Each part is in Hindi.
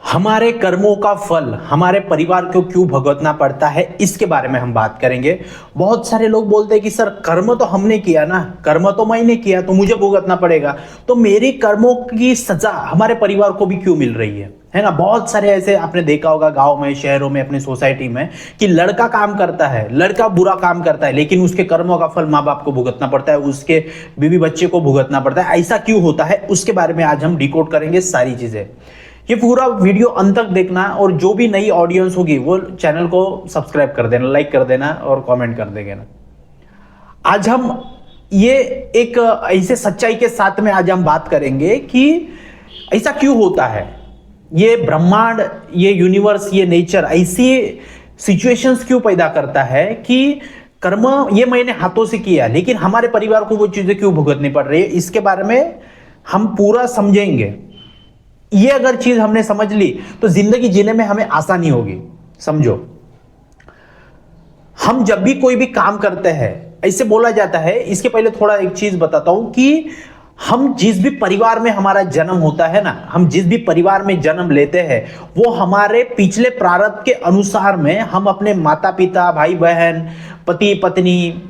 हमारे कर्मों का फल हमारे परिवार को क्यों भुगतना पड़ता है, इसके बारे में हम बात करेंगे। बहुत सारे लोग बोलते हैं कि सर कर्म तो हमने किया ना, कर्म तो मैंने किया तो मुझे भुगतना पड़ेगा, तो मेरी कर्मों की सजा हमारे परिवार को भी क्यों मिल रही है ना। बहुत सारे ऐसे आपने देखा होगा गांव में, शहरों में, अपनी सोसाइटी में, कि लड़का काम करता है, लड़का बुरा काम करता है, लेकिन उसके कर्मों का फल माँ बाप को भुगतना पड़ता है, उसके बीवी बच्चे को भुगतना पड़ता है। ऐसा क्यों होता है, उसके बारे में आज हम डिकोड करेंगे सारी चीजें। ये पूरा वीडियो अंत तक देखना, और जो भी नई ऑडियंस होगी वो चैनल को सब्सक्राइब कर देना, लाइक कर देना और कमेंट कर देंगे ना। आज हम ये एक ऐसे सच्चाई के साथ में आज हम बात करेंगे कि ऐसा क्यों होता है। ये ब्रह्मांड, ये यूनिवर्स, ये नेचर ऐसी सिचुएशंस क्यों पैदा करता है कि कर्म ये मैंने हाथों से किया, लेकिन हमारे परिवार को वो चीजें क्यों भुगतनी पड़ रही है, इसके बारे में हम पूरा समझेंगे। ये अगर चीज हमने समझ ली तो जिंदगी जीने में हमें आसानी होगी। समझो, हम जब भी कोई भी काम करते हैं, ऐसे बोला जाता है, इसके पहले थोड़ा एक चीज बताता हूं कि हम जिस भी परिवार में हमारा जन्म होता है ना, हम जिस भी परिवार में जन्म लेते हैं, वो हमारे पिछले प्रारब्ध के अनुसार में हम अपने माता पिता, भाई बहन, पति पत्नी,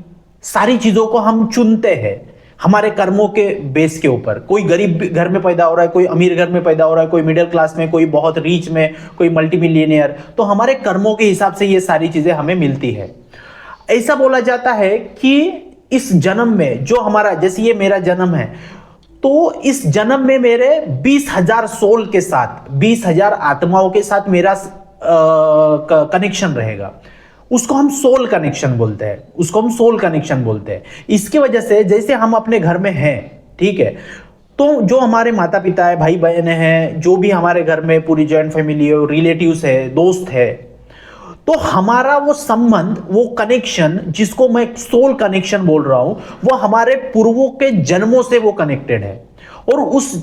सारी चीजों को हम चुनते हैं हमारे कर्मों के बेस के ऊपर। कोई गरीब घर में पैदा हो रहा है, कोई अमीर घर में पैदा हो रहा है, कोई मिडिल क्लास में, कोई बहुत रीच में, कोई मल्टी मिलियनियर। तो हमारे कर्मों के हिसाब से ये सारी चीजें हमें मिलती है। ऐसा बोला जाता है कि इस जन्म में जो हमारा, जैसे ये मेरा जन्म है, तो इस जन्म में मेरे 20,000 सोल के साथ, 20,000 आत्माओं के साथ मेरा कनेक्शन रहेगा। उसको हम सोल कनेक्शन बोलते हैं, उसको हम सोल कनेक्शन बोलते हैं। इसकी वजह से जैसे हम अपने घर में हैं, ठीक है, तो जो हमारे माता पिता है, भाई बहन हैं, जो भी हमारे घर में पूरी जॉइंट फैमिली है, रिलेटिव्स है, दोस्त है, तो हमारा वो संबंध, वो कनेक्शन, जिसको मैं सोल कनेक्शन बोल रहा हूं, वो हमारे पूर्वों के जन्मों से वो कनेक्टेड है। और उस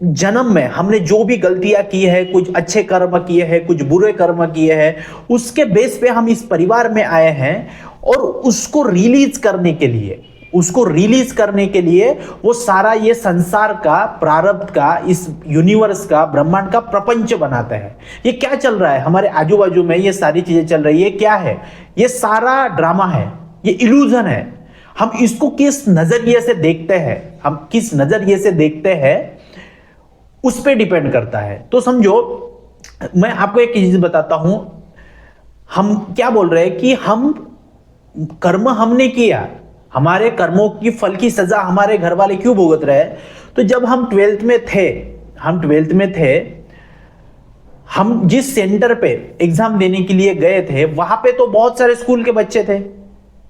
जन्म में हमने जो भी गलतियां की है, कुछ अच्छे कर्म किए हैं, कुछ बुरे कर्म किए हैं, उसके बेस पे हम इस परिवार में आए हैं। और उसको रिलीज करने के लिए, उसको रिलीज करने के लिए वो सारा ये संसार का, प्रारब्ध का, इस यूनिवर्स का, ब्रह्मांड का प्रपंच बनाते हैं। ये क्या चल रहा है हमारे आजू बाजू में, ये सारी चीजें चल रही है, क्या है ये सारा ड्रामा है, ये इल्यूजन है। हम इसको किस नजरिए से देखते हैं, हम किस नजरिए से देखते हैं, उस पर डिपेंड करता है। तो समझो, मैं आपको एक चीज बताता हूं। हम क्या बोल रहे हैं कि हम कर्म हमने किया, हमारे कर्मों की फल की सजा हमारे घर वाले क्यों भुगत रहे हैं। तो जब हम 12th में थे, हम जिस सेंटर पे एग्जाम देने के लिए गए थे, वहां पे तो बहुत सारे स्कूल के बच्चे थे,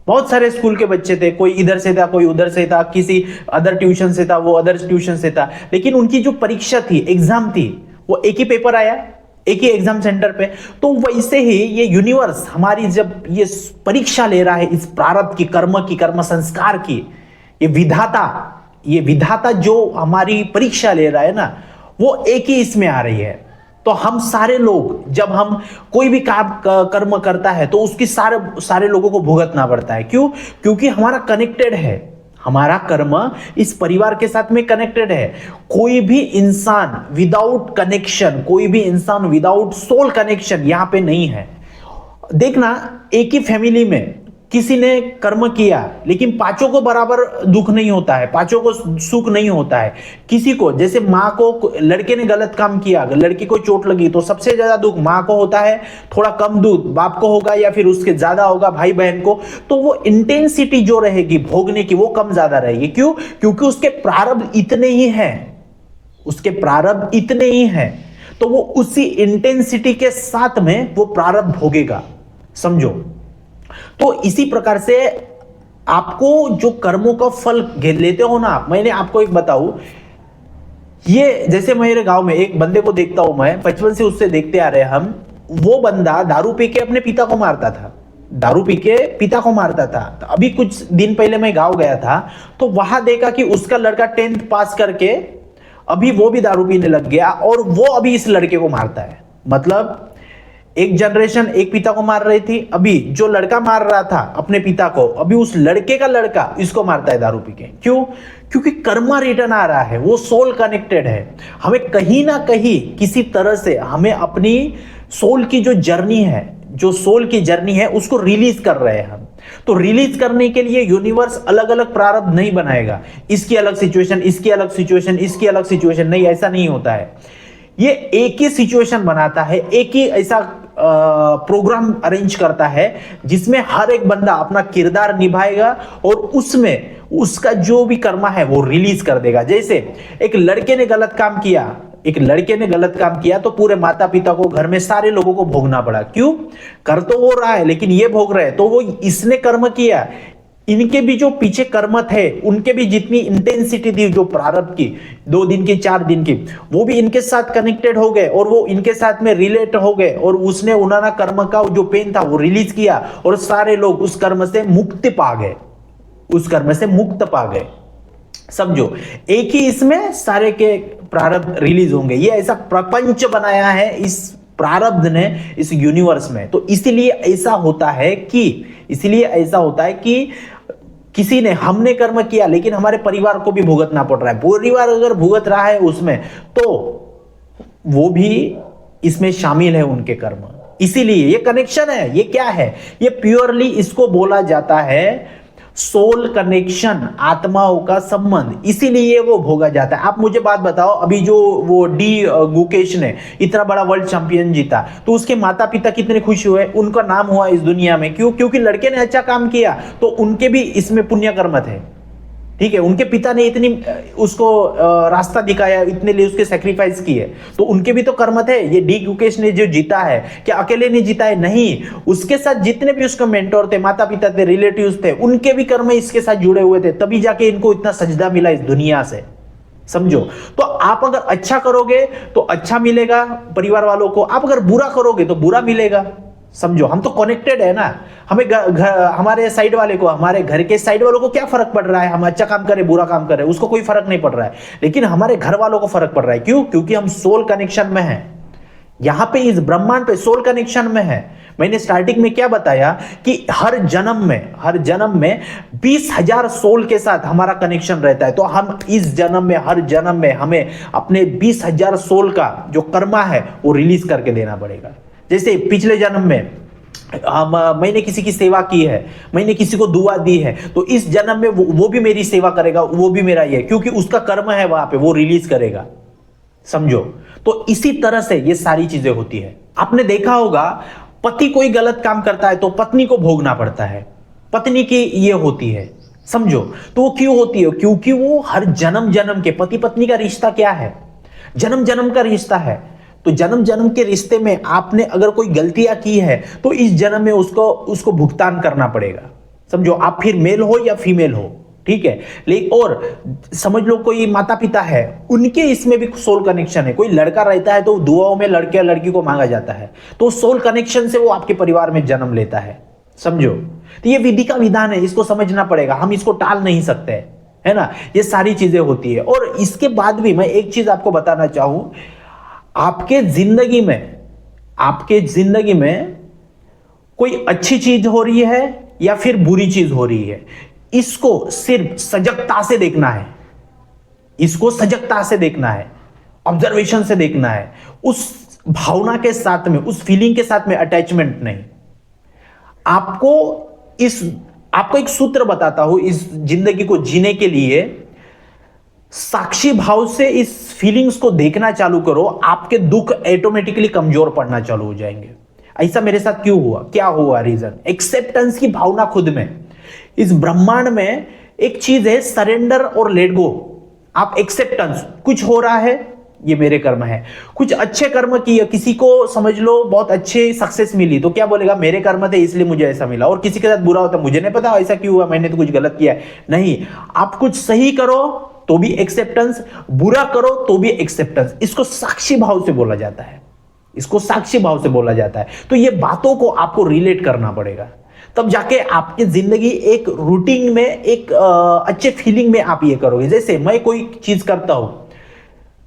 बहुत सारे स्कूल के बच्चे थे। कोई इधर से था, कोई उधर से था, किसी अदर ट्यूशन से था, वो अदर ट्यूशन से था। लेकिन उनकी जो परीक्षा थी, एग्जाम थी, वो एक ही पेपर आया, एक ही एग्जाम सेंटर पे। तो वैसे ही ये यूनिवर्स हमारी जब ये परीक्षा ले रहा है, इस प्रारब्ध की, कर्म संस्कार की, ये विधाता जो हमारी परीक्षा ले रहा है ना, वो एक ही इसमें आ रही है। तो हम सारे लोग, जब हम कोई भी काम कर्म करता है, तो उसकी सारे लोगों को भुगतना पड़ता है। क्यों? क्योंकि हमारा कनेक्टेड है, हमारा कर्म इस परिवार के साथ में कनेक्टेड है। कोई भी इंसान विदाउट कनेक्शन, कोई भी इंसान विदाउट सोल कनेक्शन यहां पे नहीं है। देखना, एक ही फैमिली में किसी ने कर्म किया, लेकिन पांचों को बराबर दुख नहीं होता है, पांचों को सुख नहीं होता है। किसी को, जैसे माँ को, लड़के ने गलत काम किया, लड़की को चोट लगी, तो सबसे ज्यादा दुख माँ को होता है, थोड़ा कम दुख बाप को होगा, या फिर उसके ज्यादा होगा भाई बहन को। तो वो इंटेंसिटी जो रहेगी भोगने की, वो कम ज्यादा रहेगी। क्यों? क्योंकि उसके प्रारब्ध इतने ही हैं, उसके प्रारब्ध इतने ही हैं। तो वो उसी इंटेंसिटी के साथ में वो प्रारब्ध भोगेगा। समझो, तो इसी प्रकार से आपको जो कर्मों का फल लेते हो ना, मैंने आपको एक बताऊं, ये जैसे मेरे गांव में एक बंदे को देखता हूं मैं, बचपन से उससे देखते आ रहे हैं हम। वो बंदा दारू पी के अपने पिता को मारता था, दारू पी के पिता को मारता था। तो अभी कुछ दिन पहले मैं गांव गया था, तो वहां देखा कि उसका लड़का 10th पास करके अभी वो भी दारू पीने लग गया, और वो अभी इस लड़के को मारता है। मतलब एक जनरेशन एक पिता को मार रही थी, अभी जो लड़का मार रहा था अपने पिता को, अभी उस लड़के का लड़का इसको मारता है दारू पी के। क्यों? क्योंकि कर्मा रिटर्न आ रहा है, वो सोल कनेक्टेड है। हमें कहीं ना कहीं किसी तरह से हमें अपनी सोल की जो जर्नी है, जो सोल की जर्नी है, उसको रिलीज कर रहे हैं हम। तो रिलीज करने के लिए यूनिवर्स अलग अलग प्रारब्ध नहीं बनाएगा, इसकी अलग सिचुएशन, इसकी अलग सिचुएशन, इसकी अलग सिचुएशन, नहीं, ऐसा नहीं होता है। ये एक ही सिचुएशन बनाता है, एक ही ऐसा प्रोग्राम अरेंज करता है जिसमें हर एक बंदा अपना किरदार निभाएगा और उसमें उसका जो भी कर्मा है वो रिलीज कर देगा। जैसे एक लड़के ने गलत काम किया, एक लड़के ने गलत काम किया तो पूरे माता पिता को, घर में सारे लोगों को भोगना पड़ा। क्यों? कर तो वो रहा है लेकिन ये भोग रहे हैं, तो वो इसने कर्म किया। इनके भी जो पीछे कर्म थे, उनके भी जितनी इंटेंसिटी थी जो प्रारब्ध की, 2 दिन की, 4 दिन की, वो भी इनके साथ कनेक्टेड हो गए और वो इनके साथ में रिलेट हो गए और उसने उन्होंने कर्म का जो पेन था वो रिलीज किया और सारे लोग उस कर्म से मुक्ति पा गए, उस कर्म से मुक्त पा गए। समझो, एक ही इसमें सारे के प्रारब्ध रिलीज होंगे। ये ऐसा प्रपंच बनाया है इस प्रारब्ध ने, इस यूनिवर्स में। तो इसीलिए ऐसा होता है कि, इसीलिए ऐसा होता है कि किसी ने, हमने कर्म किया लेकिन हमारे परिवार को भी भुगतना पड़ रहा है। परिवार अगर भुगत रहा है उसमें, तो वो भी इसमें शामिल है, उनके कर्म। इसीलिए ये कनेक्शन है। ये क्या है? ये प्योरली इसको बोला जाता है सोल कनेक्शन, आत्माओं का संबंध, इसीलिए वो भोगा जाता है। आप मुझे बात बताओ, अभी जो वो डी गुकेश ने इतना बड़ा वर्ल्ड चैंपियन जीता, तो उसके माता पिता कितने खुश हुए, उनका नाम हुआ इस दुनिया में। क्यों? क्योंकि लड़के ने अच्छा काम किया, तो उनके भी इसमें पुण्य कर्म थे। ठीक है, उनके पिता ने इतनी उसको रास्ता दिखाया, इतने लिए उसके सेक्रीफाइस किए, तो उनके भी तो कर्म थे। ये डी गुकेश ने जो जीता है, क्या अकेले नहीं जीता है? नहीं, उसके साथ जितने भी उसके मेंटोर थे, माता पिता थे, रिलेटिव्स थे, उनके भी कर्म इसके साथ जुड़े हुए थे, तभी जाके इनको इतना सजदा मिला इस दुनिया से। समझो, तो आप अगर अच्छा करोगे तो अच्छा मिलेगा परिवार वालों को, आप अगर बुरा करोगे तो बुरा मिलेगा। समझो, हम तो कनेक्टेड है ना। हमें हमारे साइड वाले को, हमारे घर के साइड वालों को क्या फर्क पड़ रहा है? हम अच्छा काम करें, बुरा काम करें, उसको कोई फर्क नहीं पड़ रहा है। लेकिन हमारे घर वालों को फर्क पड़ रहा है। क्यों? क्योंकि हम सोल कनेक्शन में हैं। यहां पे इस ब्रह्मांड पे सोल कनेक्शन में है। मैंने स्टार्टिंग में क्या बताया कि हर जन्म में 20,000 सोल के साथ हमारा कनेक्शन रहता है। तो हम इस जन्म में, हर जन्म में हमें अपने 20,000 सोल का जो कर्मा है वो रिलीज करके देना पड़ेगा। जैसे पिछले जन्म में मैंने किसी की सेवा की है, मैंने किसी को दुआ दी है, तो इस जन्म में वो भी मेरी सेवा करेगा, वो भी मेरा ही है, क्योंकि उसका कर्म है वहां पे, वो रिलीज करेगा। समझो, तो इसी तरह से ये सारी चीजें होती है। आपने देखा होगा, पति कोई गलत काम करता है तो पत्नी को भोगना पड़ता है, पत्नी की ये होती है। समझो, तो वो क्यों होती है? क्योंकि वो हर जन्म जन्म के, पति पत्नी का रिश्ता क्या है? जन्म जन्म का रिश्ता है। तो जन्म जन्म के रिश्ते में आपने अगर कोई गलतियां की है तो इस जन्म में उसको भुगतान करना पड़ेगा। समझो, आप फिर मेल हो या फीमेल हो, ठीक है। लेकिन और समझ लो कोई माता पिता है, उनके इसमें भी सोल कनेक्शन है। कोई लड़का रहता है तो दुआओं में लड़के या लड़की को मांगा जाता है, तो सोल कनेक्शन से वो आपके परिवार में जन्म लेता है। समझो, तो ये विधि का विधान है, इसको समझना पड़ेगा, हम इसको टाल नहीं सकते, है ना। ये सारी चीजें होती है। और इसके बाद भी मैं एक चीज आपको बताना चाहूं, आपके जिंदगी में कोई अच्छी चीज हो रही है या फिर बुरी चीज हो रही है, इसको सिर्फ सजगता से देखना है, इसको सजगता से देखना है, ऑब्जर्वेशन से देखना है, उस भावना के साथ में, उस फीलिंग के साथ में अटैचमेंट नहीं। आपको एक सूत्र बताता हूं इस जिंदगी को जीने के लिए। साक्षी भाव से इस फीलिंग्स को देखना चालू करो, आपके दुख ऑटोमेटिकली कमजोर पड़ना चालू हो जाएंगे। ऐसा मेरे साथ क्यों हुआ? क्या हुआ? रीजन एक्सेप्टेंस की भावना खुद में। इस ब्रह्मांड में एक चीज है सरेंडर और लेट गो। आप एक्सेप्टेंस, कुछ हो रहा है, ये मेरे कर्म है। कुछ अच्छे कर्म किए, किसी को समझ लो बहुत अच्छे सक्सेस मिली, तो क्या बोलेगा? मेरे कर्म थे इसलिए मुझे ऐसा मिला। और किसी के साथ बुरा होता, मुझे नहीं पता ऐसा क्यों हुआ, मैंने तो कुछ गलत किया है। नहीं, आप कुछ सही करो तो भी एक्सेप्टेंस, बुरा करो तो भी एक्सेप्टेंस। इसको साक्षी भाव से बोला जाता है, इसको साक्षी भाव से बोला जाता है। तो ये बातों को आपको रिलेट करना पड़ेगा, तब जाके आपकी जिंदगी एक रूटीन में, एक अच्छे फीलिंग में आप ये करोगे। जैसे मैं कोई चीज करता हूं,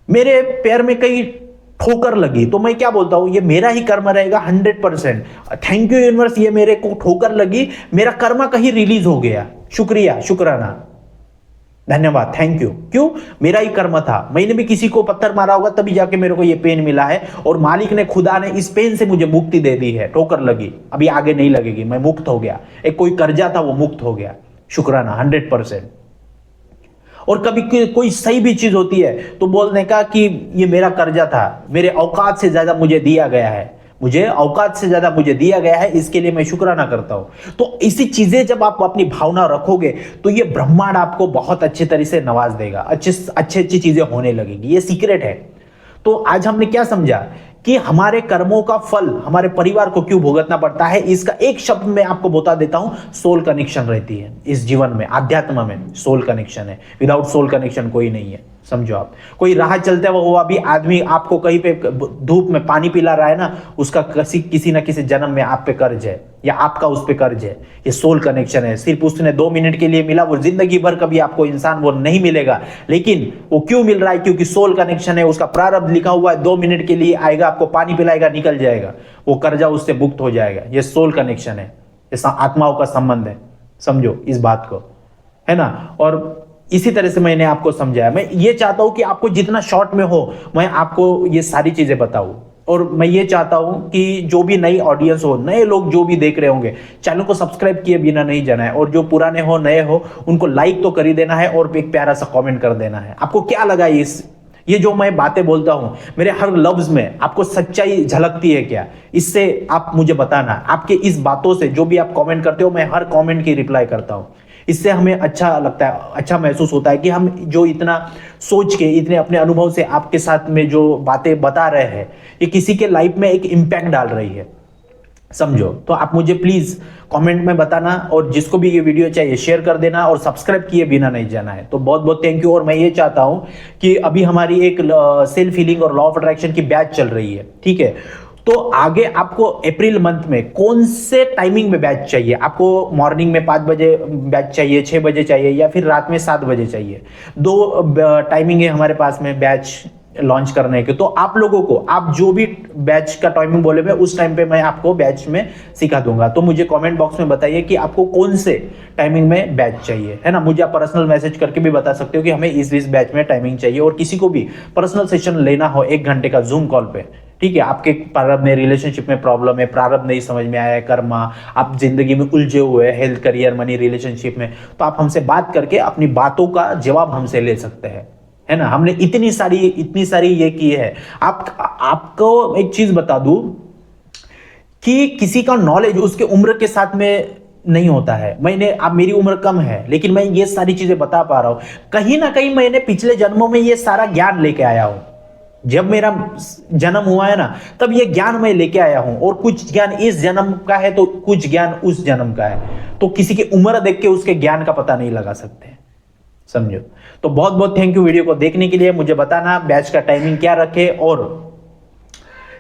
मेरे पैर में कहीं ठोकर लगी, तो मैं क्या बोलता हूं? ये मेरा ही कर्म रहेगा 100%। थैंक यू यूनिवर्स, ये मेरे को ठोकर लगी, मेरा कर्म कहीं रिलीज हो गया, शुक्रिया, शुक्राना। धन्यवाद, थैंक यू। क्यों? मेरा ही कर्म था, मैंने भी किसी को पत्थर मारा होगा तभी जाके मेरे को ये पेन मिला है, और मालिक ने, खुदा ने इस पेन से मुझे मुक्ति दे दी है। ठोकर लगी, अभी आगे नहीं लगेगी, मैं मुक्त हो गया। एक कोई कर्जा था वो मुक्त हो गया, शुक्राना 100%। और कभी कोई सही भी चीज होती है तो बोलने का कि ये मेरा कर्जा था, मेरे औकात से ज्यादा मुझे दिया गया है, मुझे औकात से ज्यादा मुझे दिया गया है, इसके लिए मैं शुक्राना करता हूं। तो इसी चीजें जब आप अपनी भावना रखोगे तो ये ब्रह्मांड आपको बहुत अच्छी तरह से नवाज देगा, अच्छी चीजें होने लगेगी। ये सीक्रेट है। तो आज हमने क्या समझा कि हमारे कर्मों का फल हमारे परिवार को क्यों भुगतना पड़ता है, इसका एक शब्द में आपको बता देता हूं, सोल कनेक्शन रहती है इस जीवन में, अध्यात्म में सोल कनेक्शन है। विदाउट सोल कनेक्शन कोई नहीं है, समझो। आप कोई राह चलते हुआ भी आदमी आपको कहीं पे धूप में पानी पिला रहा है ना, उसका किसी ना किसी जन्म में आप पे कर्ज है, या आपका उस पे कर्ज है। ये सोल कनेक्शन है। सिर्फ उसने 2 मिनट के लिए मिला, वो जिंदगी भर कभी आपको इंसान वो नहीं मिलेगा। लेकिन वो क्यों मिल रहा है? क्योंकि सोल कनेक्शन है, उसका प्रारब्ध लिखा हुआ है, 2 मिनट के लिए आएगा, आपको पानी पिलाएगा, निकल जाएगा, वो कर्जा उससे मुक्त हो जाएगा। ये सोल कनेक्शन है, ये आत्माओं का संबंध है, समझो इस बात को, है ना। और इसी तरह से मैंने आपको समझाया। मैं ये चाहता हूं कि आपको जितना शॉर्ट में हो मैं आपको ये सारी चीजें बताऊं, और मैं ये चाहता हूं कि जो भी नई ऑडियंस हो, नए लोग जो भी देख रहे होंगे, चैनल को सब्सक्राइब किए बिना नहीं जाना है, और जो पुराने हो नए हो उनको लाइक तो कर ही देना है, और एक प्यारा सा कमेंट कर देना है। आपको क्या लगा ये जो मैं बातें बोलता हूं, मेरे हर लफ्ज में आपको सच्चाई झलकती है क्या? इससे आप मुझे बताना। आपके इस बातों से जो भी आप कमेंट करते हो, मैं हर कमेंट की रिप्लाई करता हूं। इससे हमें अच्छा लगता है, अच्छा महसूस होता है कि हम जो इतना सोच के, इतने अपने अनुभव से आपके साथ में जो बातें बता रहे हैं, ये किसी के लाइफ में एक इम्पैक्ट डाल रही है, समझो। तो आप मुझे प्लीज कमेंट में बताना, और जिसको भी ये वीडियो चाहिए शेयर कर देना, और सब्सक्राइब किए बिना नहीं जाना है। तो बहुत बहुत थैंक यू। और मैं ये चाहता हूं कि अभी हमारी एक सेल्फ हीलिंग और लॉ ऑफ अट्रैक्शन की बैच चल रही है, ठीक है। तो आगे आपको अप्रैल मंथ में कौन से टाइमिंग में बैच चाहिए? आपको मॉर्निंग में 5 बजे बैच चाहिए, 6 बजे चाहिए, या फिर रात में 7 बजे चाहिए? 2 टाइमिंग है हमारे पास में बैच लॉन्च करने के। तो आप लोगों को, आप जो भी बैच का टाइमिंग बोले मैं उस टाइम पे मैं आपको बैच में सिखा दूंगा। तो मुझे कमेंट बॉक्स में बताइए कि आपको कौन से टाइमिंग में बैच चाहिए, है ना। मुझे आप पर्सनल मैसेज करके भी बता सकते हो कि हमें इस बैच में टाइमिंग चाहिए। और किसी को भी पर्सनल सेशन लेना हो 1 घंटे का जूम कॉल पे, ठीक है, आपके प्रारब्ध में, रिलेशनशिप में प्रॉब्लम है, प्रारब्ध नहीं समझ में आया है, कर्मा, आप जिंदगी में उलझे हुए हैं, हेल्थ, करियर, मनी, रिलेशनशिप में, तो आप हमसे बात करके अपनी बातों का जवाब हमसे ले सकते हैं, है ना। हमने इतनी सारी ये की है। आपको एक चीज बता दूं कि किसी का नॉलेज उसके उम्र के साथ में नहीं होता है। अब मेरी उम्र कम है, लेकिन मैं ये सारी चीजें बता पा रहा हूं, कहीं ना कहीं मैंने पिछले जन्मों में ये सारा ज्ञान लेके आया हूं। जब मेरा जन्म हुआ है ना, तब ये ज्ञान मैं लेके आया हूं। और कुछ ज्ञान इस जन्म का है तो कुछ ज्ञान उस जन्म का है। तो किसी की उम्र देख के उसके ज्ञान का पता नहीं लगा सकते, समझो। तो बहुत बहुत थैंक यू वीडियो को देखने के लिए। मुझे बताना बैच का टाइमिंग क्या रखे, और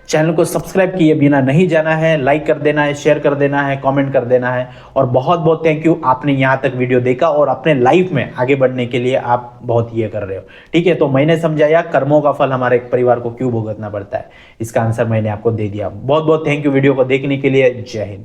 चैनल को सब्सक्राइब किए बिना नहीं जाना है, लाइक कर देना है, शेयर कर देना है, कमेंट कर देना है। और बहुत बहुत थैंक यू, आपने यहां तक वीडियो देखा और अपने लाइफ में आगे बढ़ने के लिए आप बहुत ये कर रहे हो, ठीक है। तो मैंने समझाया कर्मों का फल हमारे परिवार को क्यों भुगतना पड़ता है, इसका आंसर मैंने आपको दे दिया। बहुत बहुत थैंक यू वीडियो को देखने के लिए। जय हिंद।